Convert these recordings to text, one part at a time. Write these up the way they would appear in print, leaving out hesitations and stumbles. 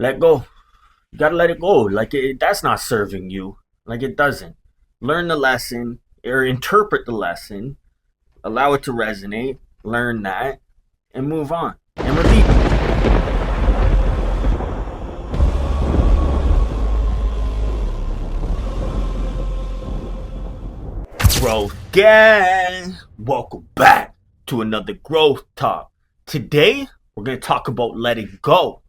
Let go. You gotta let it go. That's not serving you. Like it doesn't. Learn the lesson or interpret the lesson. Allow it to resonate. Learn that and move on and release. Growth gang. Welcome back to another growth talk. Today we're gonna talk about letting go,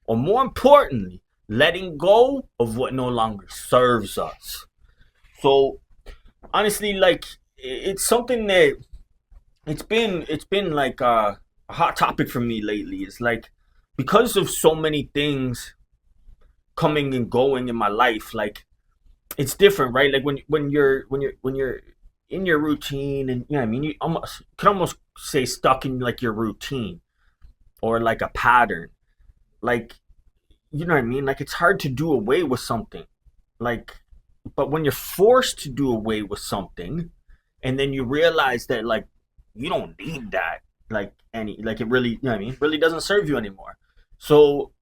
or more importantly, letting go of what no longer serves us. So honestly, it's something that it's been like a hot topic for me lately. It's like because of so many things coming and going in my life, like it's different, right? Like when you're in your routine, and I mean, you almost can almost say stuck in like your routine or like a pattern, like you know what I mean. Like it's hard to do away with something, like, but when you're forced to do away with something, and then you realize that like you don't need that, like it really, you know what I mean, really doesn't serve you anymore. So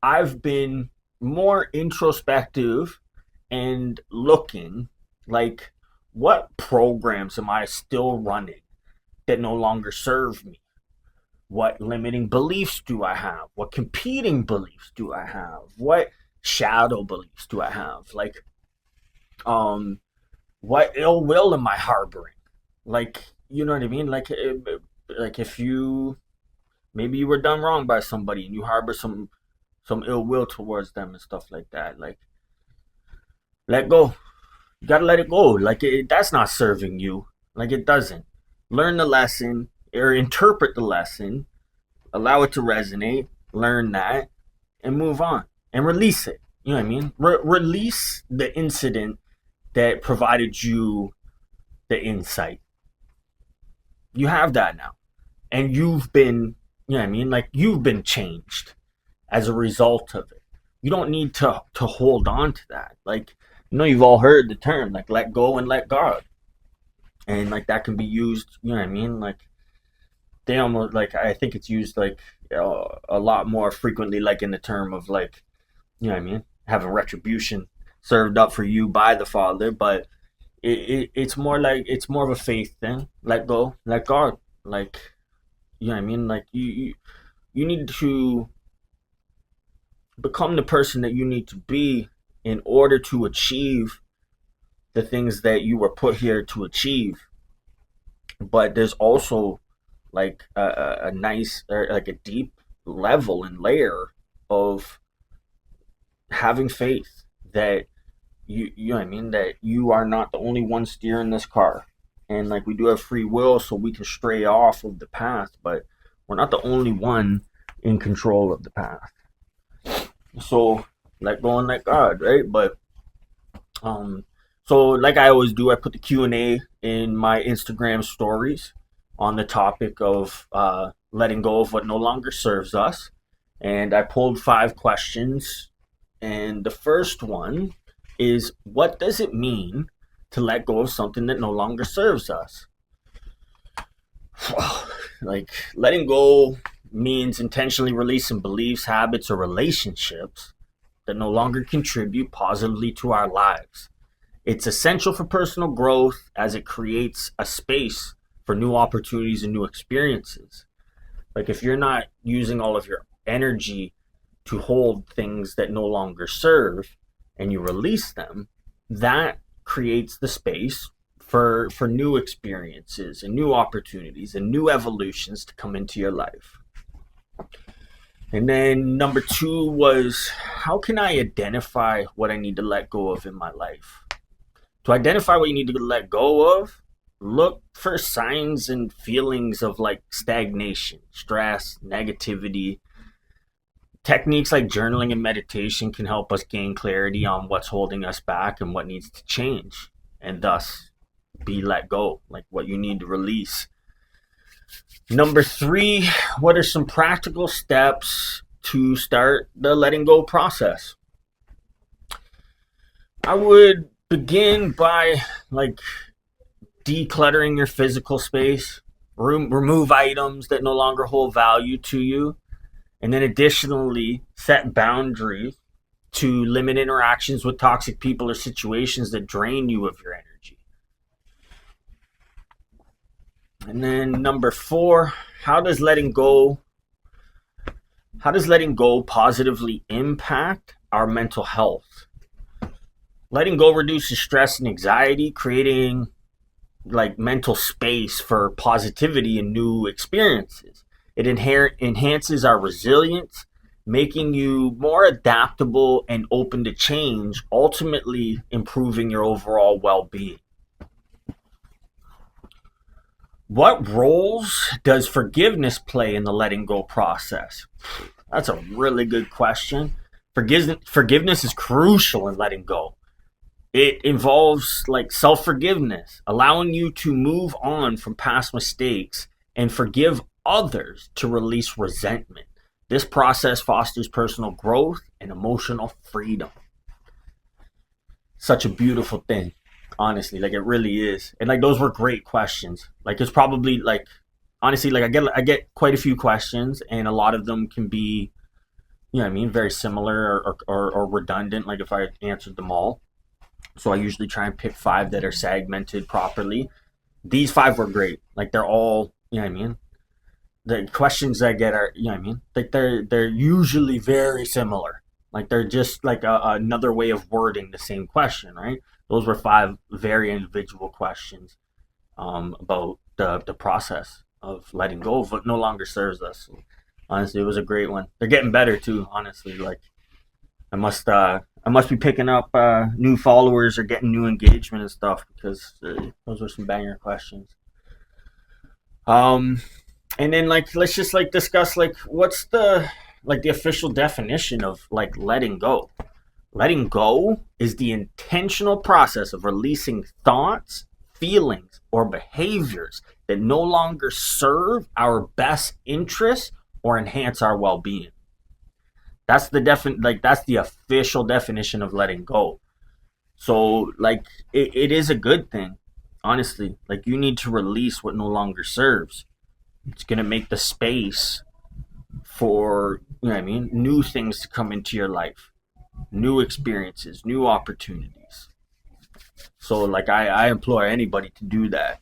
I've been more introspective and looking like what programs am I still running that no longer serve me? What limiting beliefs do I have? What competing beliefs do I have? What shadow beliefs do I have? Um, what ill will am I harboring? Like, you know what I mean? Like if you maybe you were done wrong by somebody and you harbor some ill will towards them and stuff like that. Like, let go. You gotta let it go. That's not serving you. Like it doesn't. Learn the lesson or interpret the lesson. Allow it to resonate. Learn that and move on and release it. You know what I mean? Release the incident that provided you the insight. You have that now, and you've been, you know what I mean? Like you've been changed as a result of it. You don't need to hold on to that. Like, you've all heard the term like let go and let God, and like that can be used. You know what I mean? Like they almost like I think it's used like a lot more frequently, like in the term of like, you know what I mean, having retribution served up for you by the Father, but it's more like it's more of a faith thing. Let go, let God. Like, you know what I mean? Like you need to become the person that you need to be in order to achieve the things that you were put here to achieve. But there's also like a nice, or like a deep level and layer of having faith that you know what I mean, that you are not the only one steering this car. And like we do have free will, so we can stray off of the path, but we're not the only one in control of the path. So let go and let God, right? But um so like I always do, I put the Q&A in my Instagram stories on the topic of letting go of what no longer serves us. And I pulled 5 questions. And the first one is, what does it mean to let go of something that no longer serves us? Like, letting go means intentionally releasing beliefs, habits, or relationships that no longer contribute positively to our lives. It's essential for personal growth as it creates a space for new opportunities and new experiences. Like if you're not using all of your energy to hold things that no longer serve and you release them, that creates the space for new experiences and new opportunities and new evolutions to come into your life. And then number 2 was, how can I identify what I need to let go of in my life? To identify what you need to let go of, look for signs and feelings of like stagnation, stress, negativity. Techniques like journaling and meditation can help us gain clarity on what's holding us back and what needs to change, and thus be let go, like what you need to release. Number 3, what are some practical steps to start the letting go process? I would begin by like decluttering your physical space. Remove items that no longer hold value to you. And then additionally, set boundaries to limit interactions with toxic people or situations that drain you of your energy. And then number 4, how does letting go positively impact our mental health? Letting go reduces stress and anxiety, creating like mental space for positivity and new experiences. It enhances our resilience, making you more adaptable and open to change, ultimately improving your overall well-being. What roles does forgiveness play in the letting go process? That's a really good question. Forgiveness is crucial in letting go. It involves like self-forgiveness, allowing you to move on from past mistakes and forgive others to release resentment. This process fosters personal growth and emotional freedom. Such a beautiful thing, honestly. Like it really is. And like those were great questions. Like it's probably like honestly like I get quite a few questions, and a lot of them can be, you know what I mean, very similar or redundant, like if I answered them all. So I usually try and pick 5 that are segmented properly. These 5 were great. Like they're all, you know what I mean? The questions I get are, you know what I mean? Like they're usually very similar. Like they're just like another way of wording the same question, right? Those were 5 very individual questions about the process of letting go of what no longer serves us. Honestly, it was a great one. They're getting better too, honestly. Like I must be picking up new followers or getting new engagement and stuff, because those were some banger questions. Um, and then like let's just like discuss like what's the official definition of like letting go. Letting go is the intentional process of releasing thoughts, feelings, or behaviors that no longer serve our best interests or enhance our well-being. That's the official definition of letting go. So like it is a good thing, honestly. Like you need to release what no longer serves. It's gonna make the space for, you know what I mean, new things to come into your life, new experiences, new opportunities. So like I implore anybody to do that.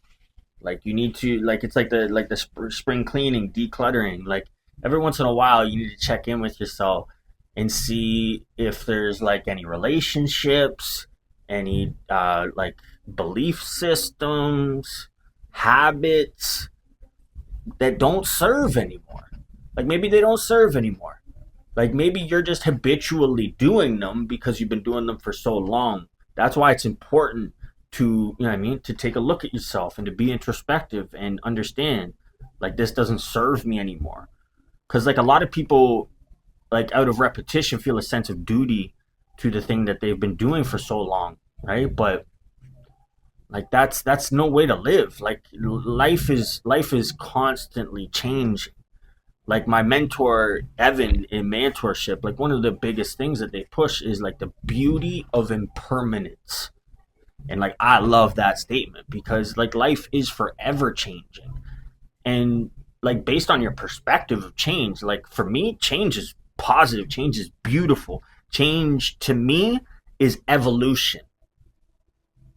Like you need to, like it's like the spring cleaning, decluttering. Like every once in a while, you need to check in with yourself and see if there's like any relationships, any like belief systems, habits that don't serve anymore. Like maybe they don't serve anymore. Like maybe you're just habitually doing them because you've been doing them for so long. That's why it's important to, you know what I mean, to take a look at yourself and to be introspective and understand like this doesn't serve me anymore. Cuz like a lot of people, like out of repetition, feel a sense of duty to the thing that they've been doing for so long, right? But like that's no way to live. Like life is constantly changing. Like my mentor Evan in mentorship, like one of the biggest things that they push is like the beauty of impermanence. And like I love that statement because like life is forever changing. And like based on your perspective of change, like for me change is positive, change is beautiful. Change to me is evolution.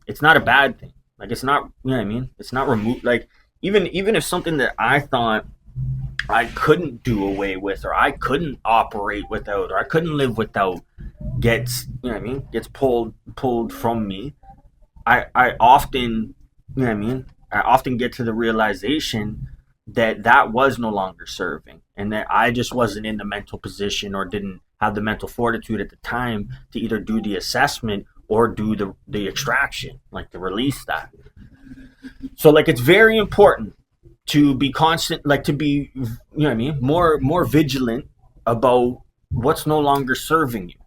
It's not a bad thing. Like it's not, you know what I mean? It's not removed. Like even if something that I thought I couldn't do away with, or I couldn't operate without, or I couldn't live without, gets, you know what I mean, gets pulled from me. I often, you know what I mean, I often get to the realization that that was no longer serving, and that I just wasn't in the mental position or didn't have the mental fortitude at the time to either do the assessment or do the extraction, like to release that. So like it's very important to be constant, like to be, you know what I mean, more vigilant about what's no longer serving you.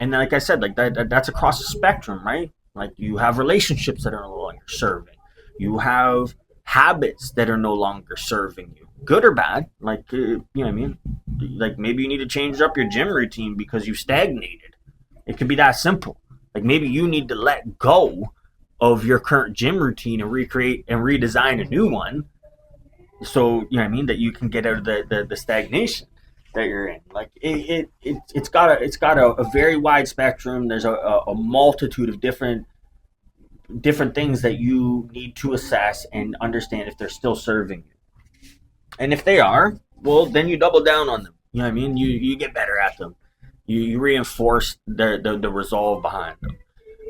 And like I said, like that's across the spectrum, right? Like you have relationships that are no longer serving. You have habits that are no longer serving you, good or bad. Like you know what I mean? Like maybe you need to change up your gym routine because you stagnated. It could be that simple. Like maybe you need to let go of your current gym routine and recreate and redesign a new one, so you know what I mean, that you can get out of the stagnation. that you're in. Like it's got a very wide spectrum. There's a multitude of different things that you need to assess and understand if they're still serving you. And if they are, well, then you double down on them. You know what I mean? You get better at them. You reinforce the resolve behind them.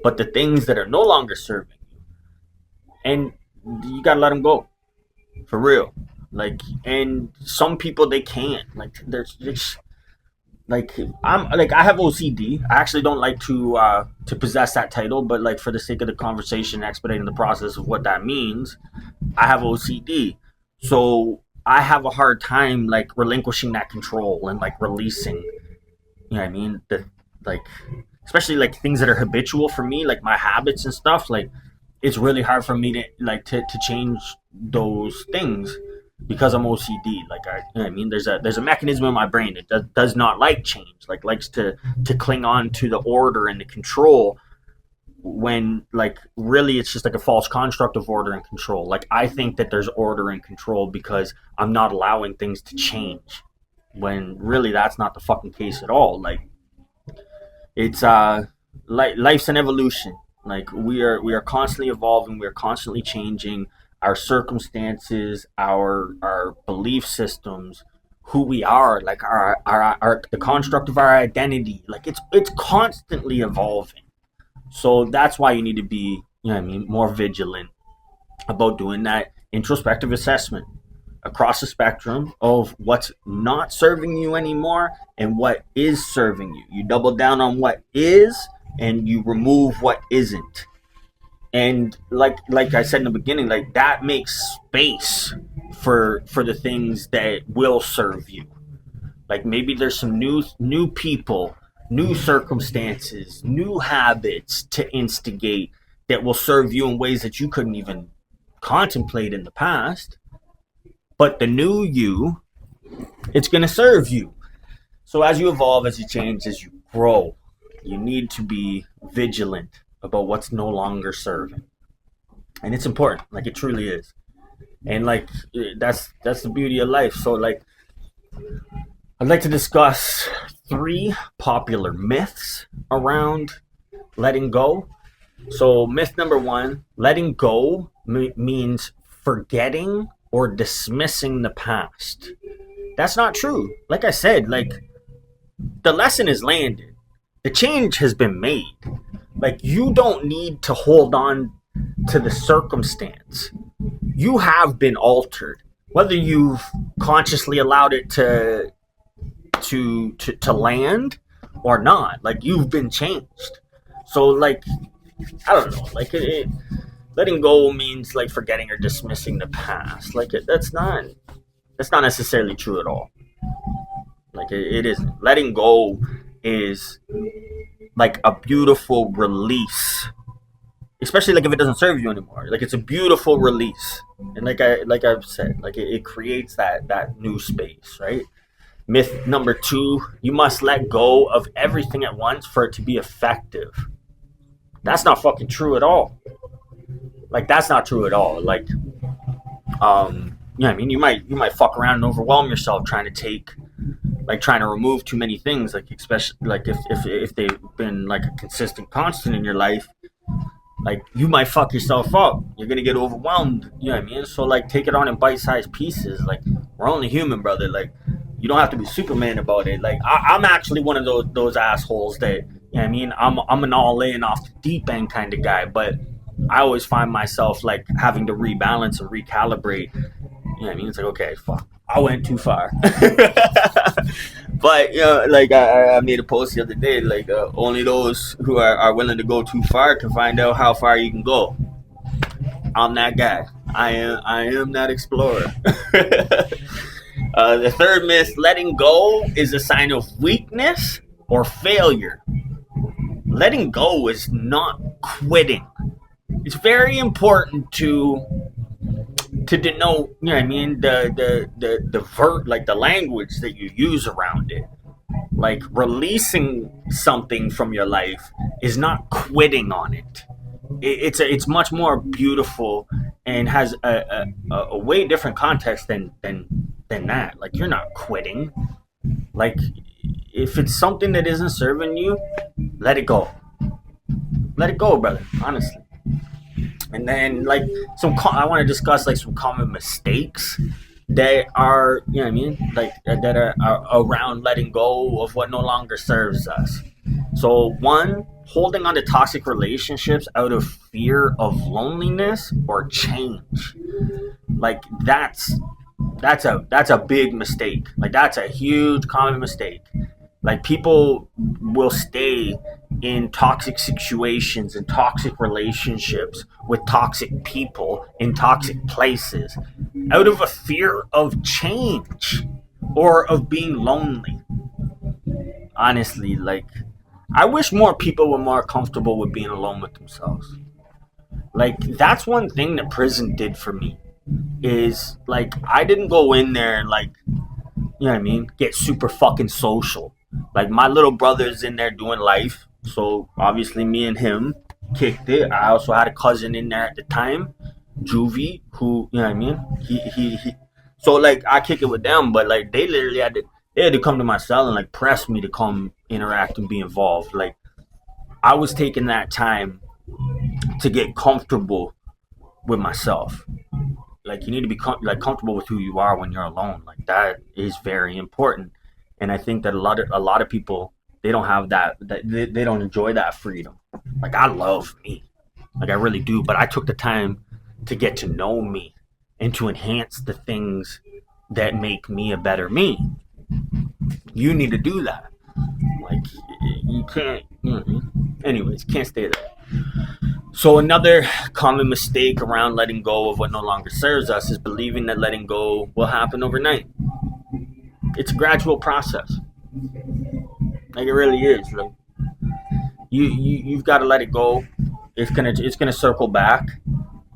But the things that are no longer serving you, and you gotta let them go for real. Like, and some people they can't. Like, there's like I have OCD. I actually don't like to possess that title, but like for the sake of the conversation, expediting the process of what that means, I have OCD. So I have a hard time like relinquishing that control and like releasing. You know what I mean? The like especially like things that are habitual for me, like my habits and stuff, like it's really hard for me to like to change those things because I'm OCD. Like I, you know what I mean, there's a mechanism in my brain that does not like change, like likes to cling on to the order and the control when like really it's just like a false construct of order and control. Like I think that there's order and control because I'm not allowing things to change when really that's not the fucking case at all. Like it's life's an evolution. Like we are constantly evolving, we are constantly changing our circumstances, our belief systems, who we are, like our the construct of our identity. Like it's constantly evolving. So that's why you need to be, you know what I mean, more vigilant about doing that introspective assessment across the spectrum of what's not serving you anymore and what is serving you. You double down on what is and you remove what isn't. And like I said in the beginning, like that makes space for the things that will serve you. Like maybe there's some new people, new circumstances, new habits to instigate that will serve you in ways that you couldn't even contemplate in the past. But the new you, it's going to serve you. So as you evolve, as you change, as you grow, you need to be vigilant about what's no longer serving. And it's important, like it truly is. And like that's the beauty of life. So like I'd like to discuss three popular myths around letting go. So myth number one, letting go means forgetting or dismissing the past. That's not true. Like I said, like the lesson is landed. The change has been made. Like you don't need to hold on to the circumstance. You have been altered. Whether you've consciously allowed it to land or not, like you've been changed. So like I don't know, like letting go means like forgetting or dismissing the past. Like that's not necessarily true at all. Like it isn't. Letting go is like a beautiful release, especially like if it doesn't serve you anymore. Like it's a beautiful release, and like I've said, like it creates that new space, right? Myth number two: you must let go of everything at once for it to be effective. That's not fucking true at all. Like that's not true at all. Like I mean, you might fuck around and overwhelm yourself trying to trying to remove too many things, like especially like if they've been like a consistent constant in your life, like you might fuck yourself up. You're gonna get overwhelmed. You know what I mean? So like take it on in bite-sized pieces. Like we're only human, brother. Like you don't have to be Superman about it. Like I'm actually one of those assholes that, you know what I mean, I'm an all in off the deep end kind of guy, but I always find myself like having to rebalance and recalibrate. You know what I mean? It's like, okay, fuck, I went too far. But like I made a post the other day, like only those who are willing to go too far can find out how far you can go. I'm that guy. I am that explorer. The third myth: letting go is a sign of weakness or failure. Letting go is not quitting. It's very important to denote, you know what I mean, like the language that you use around it. Like releasing something from your life is not quitting on it. It's much more beautiful and has a way different context than that. Like you're not quitting. Like, if it's something that isn't serving you, let it go. Let it go, brother. Honestly. And then, like, I want to discuss like some common mistakes that are, you know what I mean, like that are around letting go of what no longer serves us. So one, holding on to toxic relationships out of fear of loneliness or change. Like, that's a big mistake. Like, that's a huge common mistake. Like, people will stay in toxic situations and toxic relationships with toxic people in toxic places out of a fear of change or of being lonely. Honestly, like, I wish more people were more comfortable with being alone with themselves. Like, that's one thing that prison did for me, is like, I didn't go in there and, like, you know what I mean, get super fucking social. Like, my little brother's in there doing life, so obviously me and him kicked it. I also had a cousin in there at the time, Juvie, who, you know what I mean, he so like I kick it with them, but like they literally had to come to my cell and like press me to come interact and be involved. Like, I was taking that time to get comfortable with myself. Like, you need to be like comfortable with who you are when you're alone. Like, that is very important. And I think that a lot of people, they don't have they don't enjoy that freedom. Like, I love me, like I really do, but I took the time to get to know me and to enhance the things that make me a better me. You need to do that. Like, you can't, anyways, can't stay there. So another common mistake around letting go of what no longer serves us is believing that letting go will happen overnight. It's a gradual process. Like, it really is. Like, you've got to let it go. It's gonna circle back,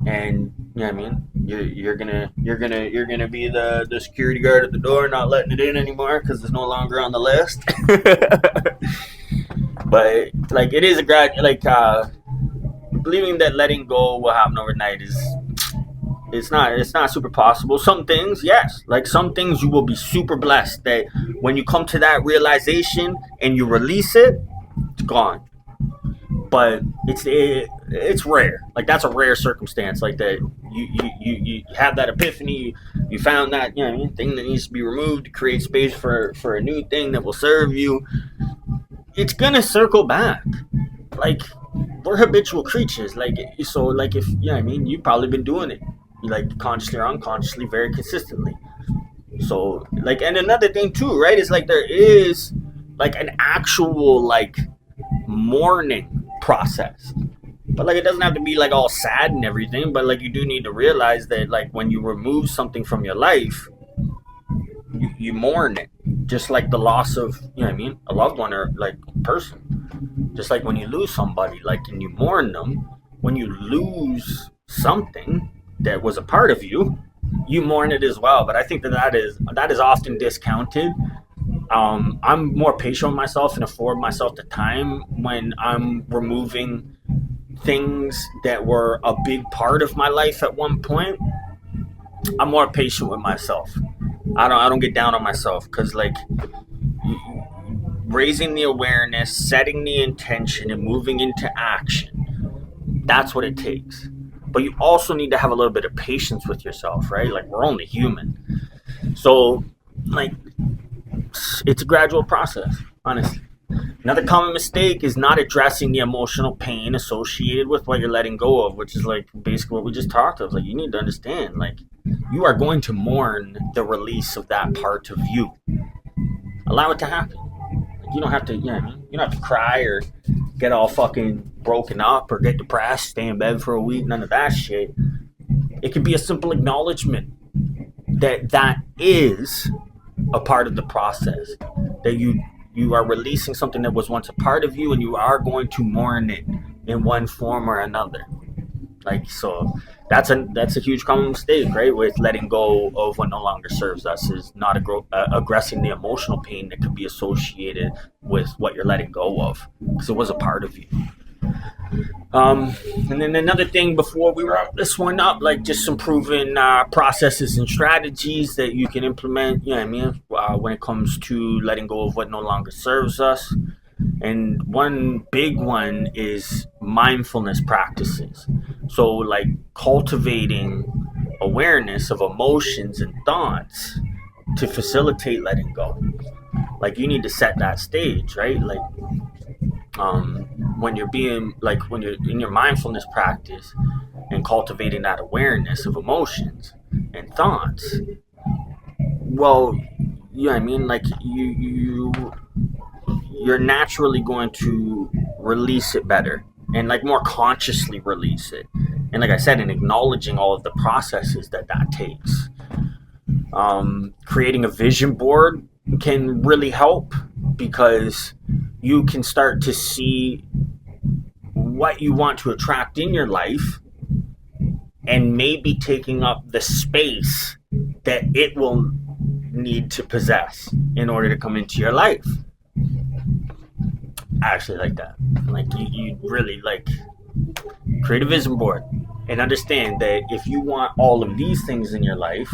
and you know what I mean. You're gonna be the security guard at the door, not letting it in anymore because it's no longer on the list. But like, it is a believing that letting go will happen overnight is, it's not super possible. Some things, yes, like some things you will be super blessed that when you come to that realization and you release it, it's gone. But it's rare. Like, that's a rare circumstance. Like, that you have that epiphany. You found that, you know what I mean, thing that needs to be removed to create space for a new thing that will serve you. It's gonna circle back. Like, we're habitual creatures. Like, so, like, if, you know what I mean, you've probably been doing it, like, consciously or unconsciously, very consistently. So, like, and another thing too, right, is like, there is like an actual, like, mourning process. But like, it doesn't have to be like all sad and everything, but like, you do need to realize that, like, when you remove something from your life, you mourn it, just like the loss of, you know what I mean, a loved one or like person. Just like when you lose somebody, like, and you mourn them, when you lose something that was a part of you, you mourn it as well. But I think that is often discounted. I'm more patient with myself and afford myself the time when I'm removing things that were a big part of my life at one point. I'm more patient with myself. I don't get down on myself, because like, raising the awareness, setting the intention, and moving into action, that's what it takes. But you also need to have a little bit of patience with yourself, right? Like, we're only human. So, like, it's a gradual process, honestly. Another common mistake is not addressing the emotional pain associated with what you're letting go of, which is like basically what we just talked of. Like, you need to understand, like, you are going to mourn the release of that part of you. Allow it to happen. Like, you don't have to, you know what I mean? You don't have to cry or get all fucking broken up or get depressed, stay in bed for a week, none of that shit. It can be a simple acknowledgement that that is a part of the process, that you are releasing something that was once a part of you, and you are going to mourn it in one form or another. Like, so that's a huge common mistake, right? With letting go of what no longer serves us, is not aggressing the emotional pain that could be associated with what you're letting go of, because it was a part of you. Um, and then another thing before we wrap this one up, like just some proven processes and strategies that you can implement, you know what I mean, when it comes to letting go of what no longer serves us. And one big one is mindfulness practices. So, like cultivating awareness of emotions and thoughts to facilitate letting go. Like, you need to set that stage, right? Like, when you're being, like, when you're in your mindfulness practice and cultivating that awareness of emotions and thoughts, well, you know what I mean? Like, you're naturally going to release it better and like more consciously release it. And like I said, in acknowledging all of the processes that takes, creating a vision board can really help, because you can start to see what you want to attract in your life and maybe taking up the space that it will need to possess in order to come into your life. I actually like that. Like, you really like create a vision board and understand that if you want all of these things in your life,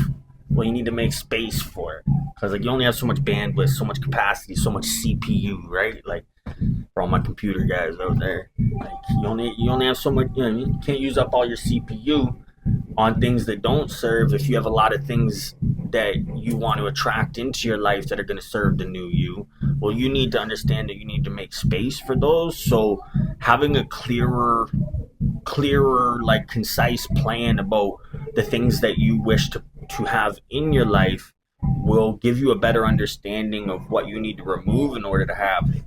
well, you need to make space for it, because like you only have so much bandwidth, so much capacity, so much CPU, right? Like, for all my computer guys out there, like you only have so much. You know, you can't use up all your CPU on things that don't serve. If you have a lot of things that you want to attract into your life that are going to serve the new you, well, you need to understand that you need to make space for those. So having a clearer, like concise plan about the things that you wish to have in your life will give you a better understanding of what you need to remove in order to have it.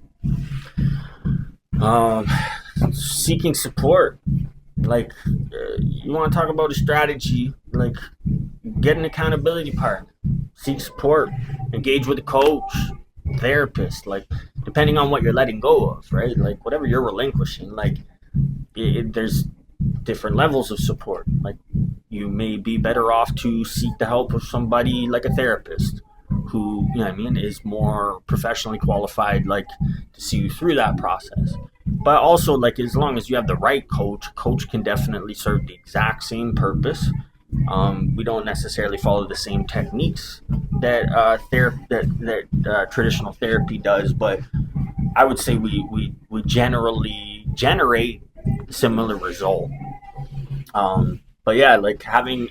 Seeking support, like, you want to talk about a strategy, like, get an accountability partner, seek support, engage with a coach, therapist, like, depending on what you're letting go of, right? Like, whatever you're relinquishing, like, there's different levels of support. Like, you may be better off to seek the help of somebody like a therapist who, you know what I mean, is more professionally qualified, like, to see you through that process. But also, like, as long as you have the right coach can definitely serve the exact same purpose. We don't necessarily follow the same techniques that traditional therapy does, but I would say we generally generate similar result. But yeah, like having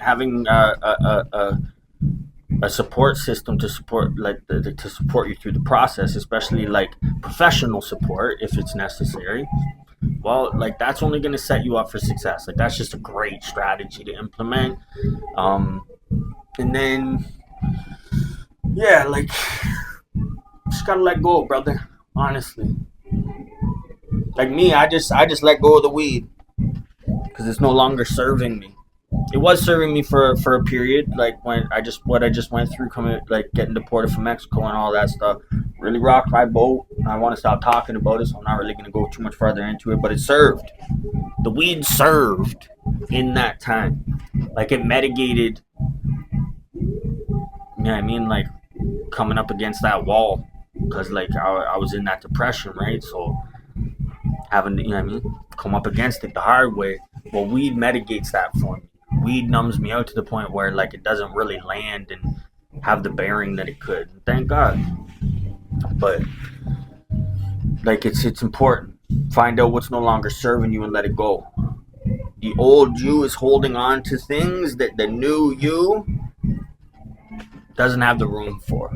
a support system to support, like, to support you through the process, especially like professional support if it's necessary. Well, like, that's only going to set you up for success. Like, that's just a great strategy to implement. Um, and then, yeah, like, just gotta let go, brother. Honestly, like me, I just let go of the weed because it's no longer serving me. It was serving me for a period, like when what I just went through, coming, like, getting deported from Mexico and all that stuff, really rocked my boat. I want to stop talking about it, so I'm not really going to go too much further into it. But it served. The weed served in that time. Like, it mitigated. You know what I mean? Like, coming up against that wall, because like I was in that depression, right? So having to, you know what I mean, come up against it the hard way. Well, weed mitigates that for me. Weed numbs me out to the point where, like, it doesn't really land and have the bearing that it could. Thank God. But like, it's important. Find out what's no longer serving you and let it go. The old you is holding on to things that the new you doesn't have the room for.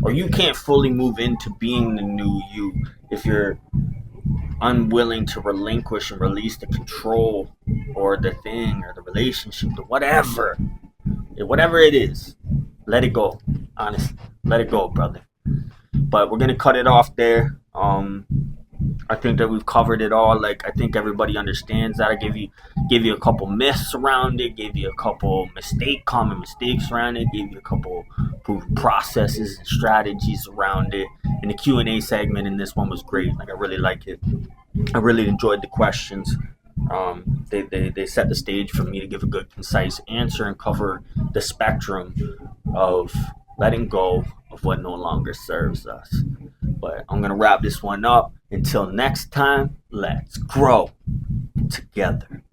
Or you can't fully move into being the new you if you're unwilling to relinquish and release the control or the thing or the relationship or whatever it is. Let it go. Honestly, let it go, brother. But we're gonna cut it off there. I think that we've covered it all. Like, I think everybody understands that. I gave you a couple myths around it, gave you a couple common mistakes around it, gave you a couple proven processes and strategies around it. And the Q&A segment in this one was great. Like, I really like it. I really enjoyed the questions. They set the stage for me to give a good, concise answer and cover the spectrum of letting go of what no longer serves us. But I'm going to wrap this one up. Until next time, let's grow together.